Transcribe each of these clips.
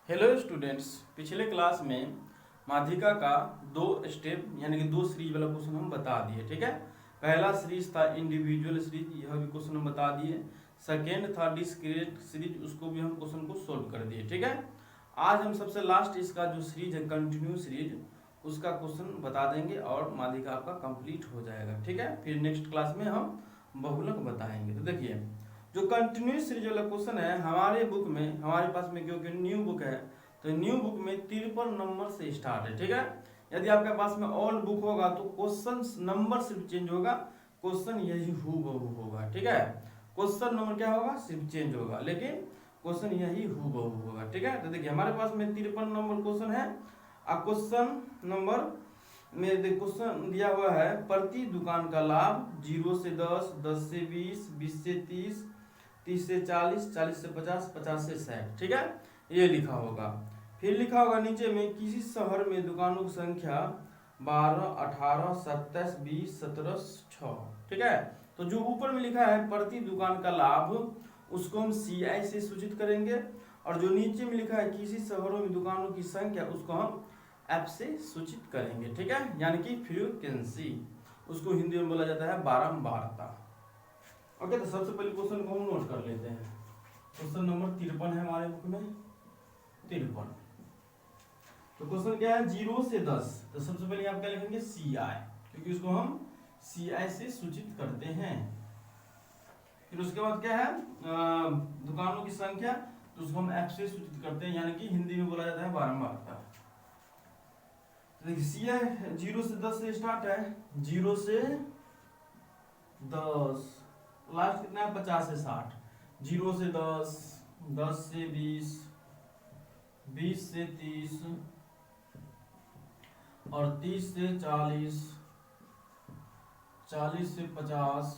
Hello students, पिछले class में माध्यिका का दो स्टेप यानी कि दो सीरीज वाला क्वेश्चन हम बता दिए। ठीक है, पहला सीरीज था इंडिविजुअल सीरीज, यह भी क्वेश्चन हम बता दिए। सेकेंड था डिस्क्रीट सीरीज, उसको भी हम क्वेश्चन को सोल्व कर दिए। ठीक है, आज हम सबसे लास्ट इसका जो सीरीज है कंटिन्यू सीरीज, उसका क्वेश्चन बता देंगे और माध्यिका आपका कंप्लीट हो जाएगा। ठीक है, फिर नेक्स्ट क्लास में हम बहुलक बताएंगे। तो देखिए, जो कंटिन्यूस सीरीज वाला क्वेश्चन है हमारे बुक में, हमारे पास में क्योंकि न्यू बुक है तो न्यू बुक में 53 नंबर से स्टार्ट है। ठीक है, यदि आपके पास में ओल्ड बुक होगा तो क्वेश्चन नंबर सिर्फ चेंज होगा, क्वेश्चन यही हूबहू होगा। ठीक है, क्वेश्चन नंबर क्या होगा, सिर्फ चेंज होगा, लेकिन क्वेश्चन यही हूबहू होगा। ठीक है, तो देखिए हमारे पास में 53 नंबर क्वेश्चन है। अब क्वेश्चन नंबर में क्वेश्चन दिया हुआ है, प्रति दुकान का लाभ 0 से 10, 10 से 20, 20 से 30, 30 से 40, 40 से 50, 50 से 60। ठीक है, ये लिखा होगा। फिर लिखा होगा नीचे में, किसी शहर में दुकानों की संख्या 12, 18, 27, 20, 17, 6। ठीक है, तो जो ऊपर में लिखा है प्रति दुकान का लाभ, उसको हम CI से सूचित करेंगे, और जो नीचे में लिखा है किसी शहरों में दुकानों की संख्या, उसको हम F से सूचित करेंगे। ठीक है, यानी कि फ्रीक्वेंसी, उसको हिंदी में बोला जाता है बारंबारता। ओके, तो सबसे पहले क्वेश्चन को हम नोट कर लेते हैं। क्वेश्चन नंबर 53 है हमारे बुक में, 53। तो क्वेश्चन क्या है, 0 से 10। तो सबसे पहले आप क्या लिखेंगे, CI, क्योंकि उसको हम CI से सूचित करते हैं। फिर उसके बाद क्या है, दुकानों की संख्या, तो उसको हम F से सूचित करते हैं, यानी कि हिंदी में बोला जाता है बारंबारता। तो देखिए CI 0 से 10 से स्टार्ट है, 0 से 10, लास्ट कितना है, 50 से 60, 0 से 10, 10 से 20, 20 से 30, और 30 से 40, 40 से 50,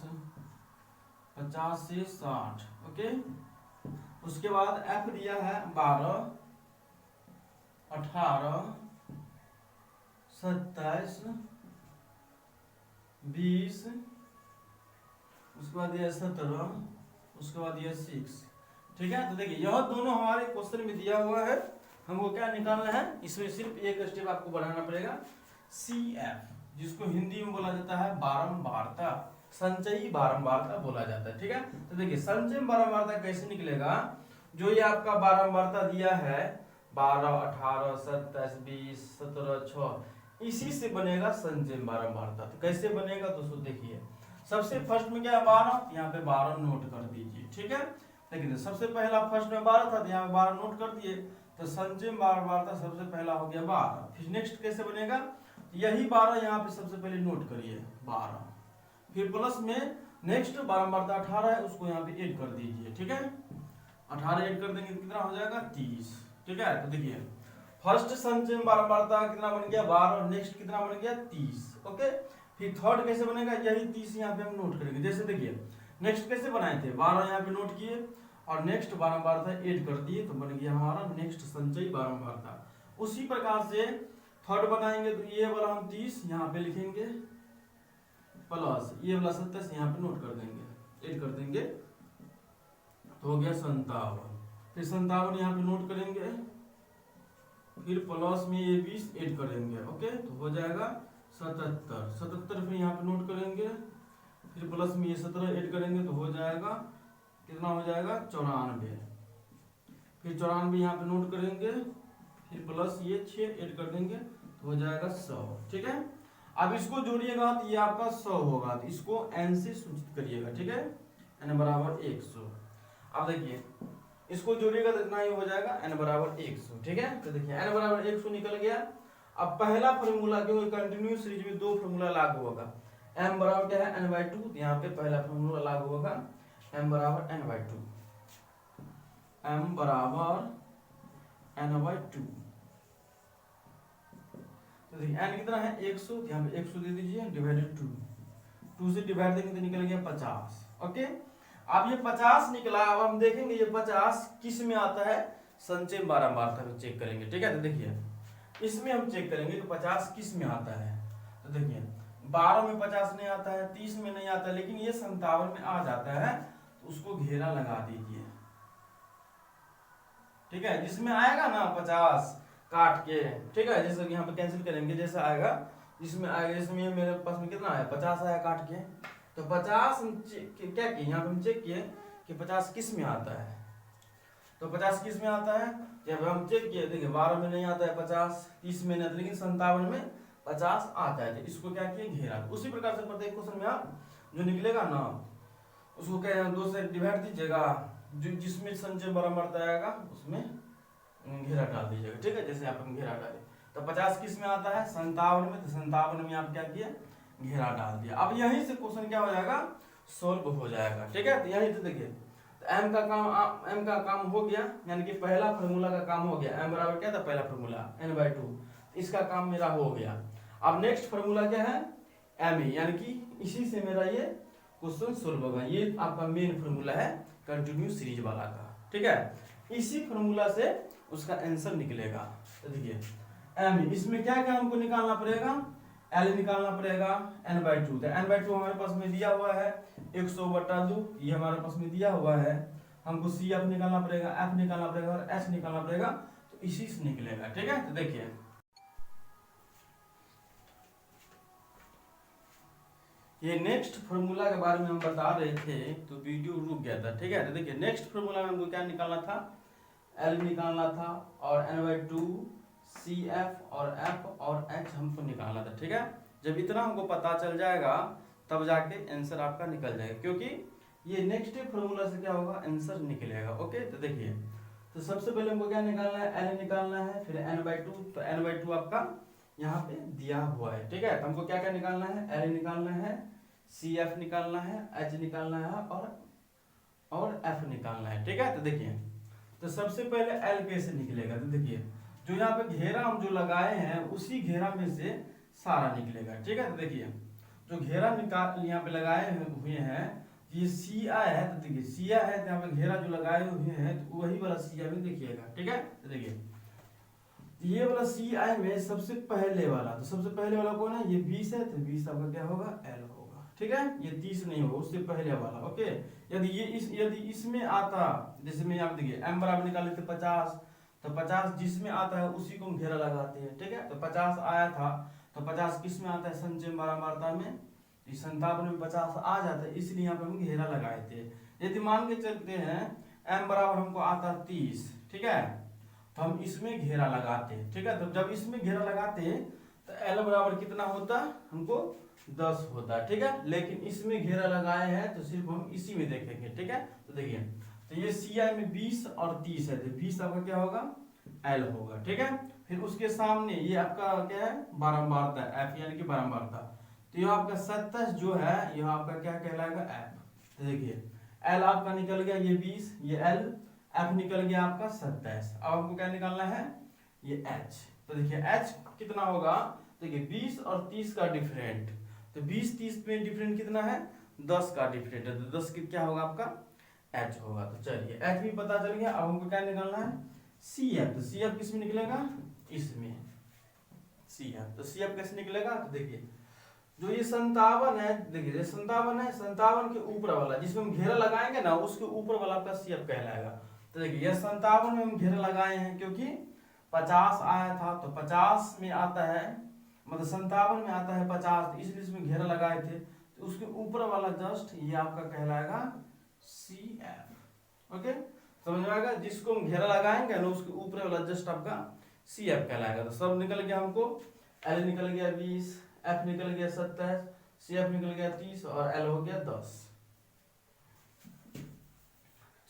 50 से 60। ओके, उसके बाद F दिया है 12, 18, 27, 20, उसके बाद यह 17, उसके बाद यह 6। ठीक है, तो देखिए यह दोनों हमारे क्वेश्चन में दिया हुआ है, हमको क्या निकालना है, इसमें सिर्फ एक स्टेप आपको बढ़ाना पड़ेगा, CF, जिसको हिंदी में बोला जाता है बारंबारता, संचयी बारंबारता बोला जाता है। ठीक है, तो देखिए संचयी बारंबारता कैसे निकलेगा, जो ये आपका बारंबारता दिया है 12, 18, 27, 20, 17, 6, इसी से बनेगा संचयी बारंबारता। तो कैसे बनेगा, तो देखिए सबसे फर्स्ट में क्या है 12, यहाँ पे 12 नोट कर दीजिए। ठीक है, लेकिन सबसे पहला फर्स्ट में 12 था, तो यहाँ पे 12 नोट कर दिए, तो संचय बारंबारता सबसे पहला हो गया 12। फिर नेक्स्ट कैसे बनेगा, यही 12 यहाँ पे सबसे पहले नोट करिए 12, फिर प्लस में नेक्स्ट बारंबारता 18 है, उसको यहाँ पे ऐड कर दीजिए। ठीक है, 18 ऐड कर देंगे तो कितना हो जाएगा, 30। ठीक है, तो देखिए फर्स्ट संचय बारंबारता कितना बन गया 12, और नेक्स्ट कितना बन गया 30। ओके, फिर थर्ड कैसे बनेगा, यही 30 यहाँ पे हम नोट करेंगे। जैसे देखिए नेक्स्ट कैसे बनाए थे, 12 यहाँ पे नोट किए और नेक्स्ट बारंबारता ऐड कर दिए, तो बन गया हमारा नेक्स्ट संचयी बारंबारता। उसी प्रकार से थर्ड बनाएंगे, तो ये वाला हम 30 यहाँ पे लिखेंगे, प्लस ये वाला 27 यहाँ पे नोट कर देंगे, ऐड कर देंगे, तो हो गया 57। फिर 57 यहाँ पे नोट करेंगे, फिर प्लस में ये 20 ऐड करेंगे। ओके, तो हो जाएगा 77, 77 फिर यहाँ पे नोट करेंगे, फिर प्लस में ये 17 ऐड करेंगे, तो हो जाएगा कितना, हो जाएगा 94। फिर 94 यहाँ पे नोट करेंगे, फिर प्लस ये 6 ऐड कर देंगे, तो हो जाएगा 100। ठीक है, अब इसको जोड़िएगा तो ये आपका 100 होगा, तो इसको n से सूचित करिएगा। ठीक है, n बराबर 100। अब देखिए इसको जोड़िएगा तो इतना ही हो जाएगा, n बराबर 100। ठीक है, तो देखिए n बराबर 100 निकल गया। अब पहला फॉर्मूला, क्योंकि कंटिन्यूस सीरीज में दो फॉर्मूला लागू होगा, m बराबर क्या है n/2, यहाँ पे पहला फॉर्मूला लागू होगा m बराबर n/2, m बराबर n/2। तो देखिए n कितना है 100, यहाँ पे 100 दे दीजिए, डिवाइडेड 2 से डिवाइड देंगे तो निकल गया 50। ओके, अब ये 50 निकला, अब हम देखेंगे ये 50 किस में आता है, संचय बारंबारता में चेक करेंगे। ठीक है, तो देखिए इसमें हम चेक करेंगे कि 50 किस में आता है। तो देखिए 12 में 50 नहीं आता है, 30 में नहीं आता है, लेकिन ये 57 में आ जाता है, तो उसको घेरा लगा दीजिए। ठीक है, जिसमें आएगा ना 50 काट के, ठीक है, जैसे यहाँ पे कैंसिल करेंगे, जैसा आएगा जिसमें आएगा, इसमें मेरे पास में कितना आया 50 आया काट के, तो 50 हम क्या किए यहाँ पे हम चेक किए कि 50 किस में आता है, तो 50 किस में आता है, जब हम चेक किए देखिए 12 में नहीं आता है 50, 30 में नहीं आता, लेकिन 57 में 50 आता है, तो इसको क्या किए घेरा। उसी प्रकार से प्रत्येक क्वेश्चन में आप जो निकलेगा ना उसको क्या 2 से डिवाइड दीजिएगा, जो जिसमें संचय बराबर आएगा उसमें घेरा डाल दीजिएगा, ठीक है, जैसे आप हम घेरा डाले, तो 50 किस में आता है 57 में, तो 57 में आप क्या किए घेरा डाल दिया। अब यहीं से क्वेश्चन क्या हो जाएगा सोल्व हो जाएगा, ठीक है, तो यहीं से देखिए एम का काम हो गया, यानी कि पहला फार्मूला का काम हो गया, एम बराबर क्या था पहला फार्मूला n/2, इसका काम मेरा हो गया। अब नेक्स्ट फार्मूला क्या है एम ए, यानी कि इसी से मेरा ये क्वेश्चन सोल्व होगा, ये आपका मेन फार्मूला है कंटिन्यूस सीरीज वाला का, ठीक है, इसी फार्मूला से उसका आंसर निकलेगा। तो देखिए एम, इसमें क्या क्या हमको निकालना पड़ेगा, एल निकालना पड़ेगा n/2, तो n/2 हमारे पास में दिया हुआ है 100/2, ये हमारे पास में दिया हुआ है, हमको सी एफ निकालना पड़ेगा, एफ निकालना पड़ेगा और एच निकालना पड़ेगा, तो इसी से निकलेगा, ठीक है। तो देखिए ये नेक्स्ट फार्मूला के बारे में हम बता रहे थे तो वीडियो रुक गया था, ठीक है, तो देखिए नेक्स्ट फार्मूला में हमको क्या निकालना था, एल निकालना था और n/2 सी एफ और एफ और एच हमको निकालना था, ठीक है। जब इतना हमको पता चल जाएगा तब जाके आंसर आपका निकल जाएगा, क्योंकि ये नेक्स्ट फार्मूला से क्या होगा आंसर निकलेगा। ओके, तो देखिए तो सबसे पहले हमको क्या निकालना है, एल निकालना है, फिर n/2, तो n/2 आपका यहाँ पे दिया हुआ है, ठीक है। तो हमको क्या क्या निकालना है, एल निकालना है, सी एफ निकालना है, एच निकालना है और एफ निकालना है, ठीक है। तो देखिए तो सबसे पहले एल कैसे निकलेगा, तो देखिए जो यहाँ पे घेरा हम जो लगाए हैं उसी घेरा में से सारा निकलेगा, ठीक है। तो देखिए जो घेरा निकाल यहाँ पे लगाए हुए हैं ये सी आई है, तो देखिए सी आई है, तो यहाँ पे घेरा जो लगाए हुए हैं तो वही वाला सी आई में देखिएगा, ठीक है। तो देखिए ये वाला सी आई में सबसे पहले वाला, तो सबसे पहले वाला कौन है, ये 20 है, तो 20 आपका क्या होगा एल होगा, ठीक है, ये 30 नहीं होगा, उससे पहले वाला। ओके, यदि इसमें आता, जैसे में आप देखिए एम बराबर निकाले थे 50, तो 50 जिसमें आता है उसी को हम घेरा लगाते हैं, ठीक है। तो 50 आया था, तो 50 किस में आता है संचय बराबरता में, 57 में 50 आ जाता है, इसलिए यहाँ पे हम घेरा लगाए थे। यदि मान के चलते हैं एम बराबर हमको आता 30, ठीक है, तो हम इसमें घेरा लगाते हैं, ठीक है। तो जब इसमें घेरा लगाते हैं तो एल बराबर कितना होता हमको 10 होता, ठीक है, लेकिन इसमें घेरा लगाए हैं तो सिर्फ हम इसी में देखेंगे, ठीक है। तो देखिए तो ये सी आई में 20 और 30 है, तो 20 आपका क्या होगा एल होगा, ठीक है। फिर उसके सामने ये आपका क्या है बारंबारता, एफ यानी कि बारंबारता, तो ये आपका 27 जो है यह आपका क्या कहलाएगा एफ। तो देखिए एल आपका निकल गया ये 20, ये एल, एफ निकल गया आपका 27, अब हमको क्या निकालना है ये एच। तो देखिए एच कितना होगा, देखिए 20 और 30 का डिफरेंट, तो 20-30 में डिफरेंट कितना है 10 का डिफरेंट है, तो 10 क्या होगा आपका एच होगा। तो चलिए एच भी पता चल गया, अब हमको क्या निकालना है सी एफ, तो सी एफ किस में निकलेगा इसमें सी एफ, तो सी एफ कैसे निकलेगा, तो देखिए जो ये 57 है, देखिए 57 है, 57 के ऊपर वाला जिसमें हम घेरा लगाएंगे ना उसके ऊपर वाला आपका सी एफ कहलाएगा। तो देखिए ये 57 में हम घेरा लगाए हैं क्योंकि 50 आया था, तो 50 में आता है, मतलब 57 में आता है 50, तो इसलिए इसमें घेरा लगाए थे, तो उसके ऊपर वाला जस्ट ये आपका कहलाएगा सी एफ। ओके, समझ में आएगा, जिसको हम घेरा लगाएंगे ना उसके ऊपर वाला जस्ट आपका सी एफ कहलाएगा। तो सब निकल गया हमको, एल निकल गया 20, एफ निकल गया 27, सी एफ निकल गया 30 और एल हो गया 10।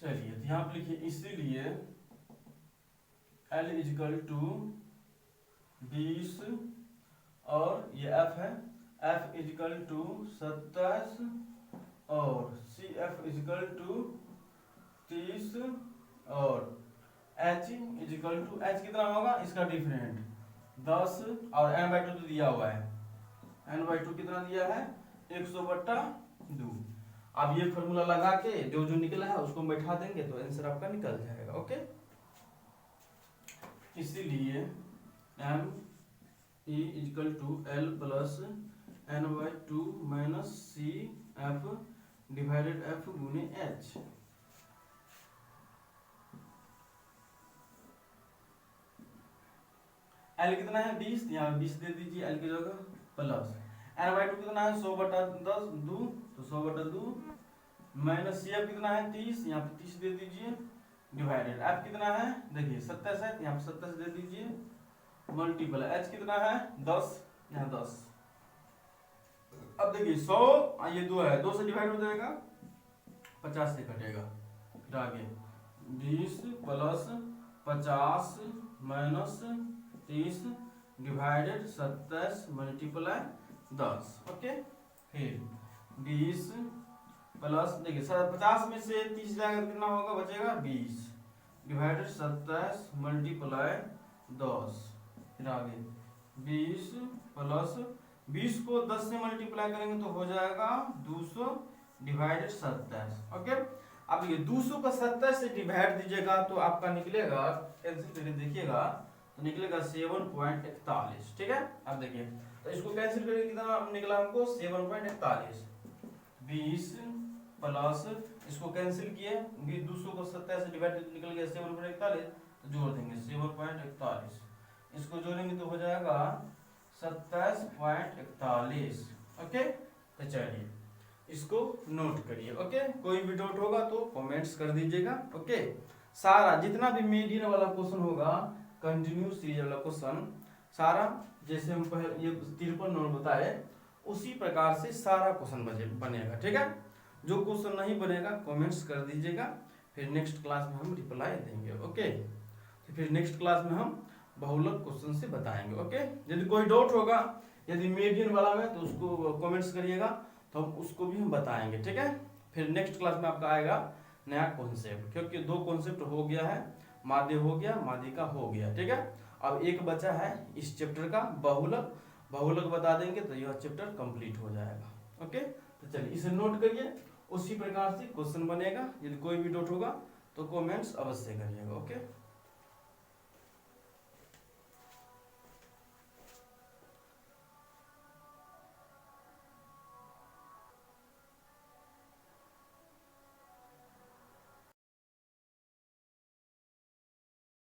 चलिए यहाँ पे लिखिए इसीलिए L इजिकल टू 20 और ये F है, F इजिकल टू 27 और सी एफ इजिकल टू 30 और H इजिकल टू, H कितना होगा इसका डिफरेंट 10 और n/2 तो दिया हुआ है, n/2 कितना दिया है 100/2। अब ये फॉर्मूला लगा के जो जो निकला है उसको बैठा देंगे तो आंसर आपका निकल जाएगा। ओके, इसीलिए m e equal to l plus n/2 minus c f divided f गुने h। एल कितना है 20, यहाँ 20 दे दीजिए एल की जगह, प्लस एन बाई 2 कितना है 100/10 2, तो 100/2 माइनस सी एफ कितना है 30, यहाँ पे 30 दे दीजिए, डिवाइडेड एफ कितना है देखिए 27 है, यहाँ पे 27 दे दीजिए, मल्टीपल एच कितना है 10, यहाँ 10। अब देखिए 100 ये 2 है, 2 से डिवाइड हो जाएगा, 50 से कटेगा, फिर आगे 20 plus 50 minus 30 divided 27 multiply 10। Okay, फिर 20 प्लस देखिए 50 में से 30 जाएगा कितना होगा, बचेगा 20 डिवाइडेड 27 मल्टीप्लाई 10। फिर आगे 20 प्लस 20 को 10 से मल्टीप्लाई करेंगे तो हो जाएगा 200 डिवाइडेड 27। ओके, अब ये 200 का 27 से डिवाइड दीजिएगा तो आपका निकलेगा, कैंसिल करके देखिएगा तो निकलेगा 7.41। ठीक है, अब देखिए तो इसको कैंसिल करके कितना निकला हमको 7.41। 20 प्लस इसको कैंसिल किए, 200 को 27 से डिवाइड निकल गया 7.41, तो जोड़ देंगे 7.41, इसको जोड़ेंगे तो हो जाएगा 27.41। ओके, तो चलिए इसको नोट करिए। ओके, कोई भी डाउट होगा तो कमेंट्स कर दीजिएगा। ओके, सारा जितना भी मीडियन वाला क्वेश्चन होगा, कंटिन्यूस सीरीज वाला क्वेश्चन सारा, जैसे हम पहले ये 53 नंबर बताए उसी प्रकार से सारा क्वेश्चन बनेगा। ठीक है, जो क्वेश्चन नहीं बनेगा कमेंट्स कर दीजिएगा, फिर नेक्स्ट क्लास में हम रिप्लाई देंगे। ओके, तो फिर नेक्स्ट क्लास में हम बहुलक क्वेश्चन से बताएंगे। ओके, यदि कोई डाउट होगा यदि मीडियन वाला में तो उसको कमेंट्स करिएगा, तो हम उसको भी हम बताएंगे। ठीक है, फिर नेक्स्ट क्लास में आपका आएगा नया कॉन्सेप्ट, क्योंकि 2 कॉन्सेप्ट हो गया है, माध्य हो गया, माध्यिका हो गया। ठीक है, अब एक बचा है इस चैप्टर का बहुलक, बहुलक बता देंगे तो यह चैप्टर कंप्लीट हो जाएगा। ओके, तो चलिए इसे नोट करिए, उसी प्रकार से क्वेश्चन बनेगा। यदि कोई भी डाउट होगा तो कमेंट्स अवश्य करिएगा। ओके।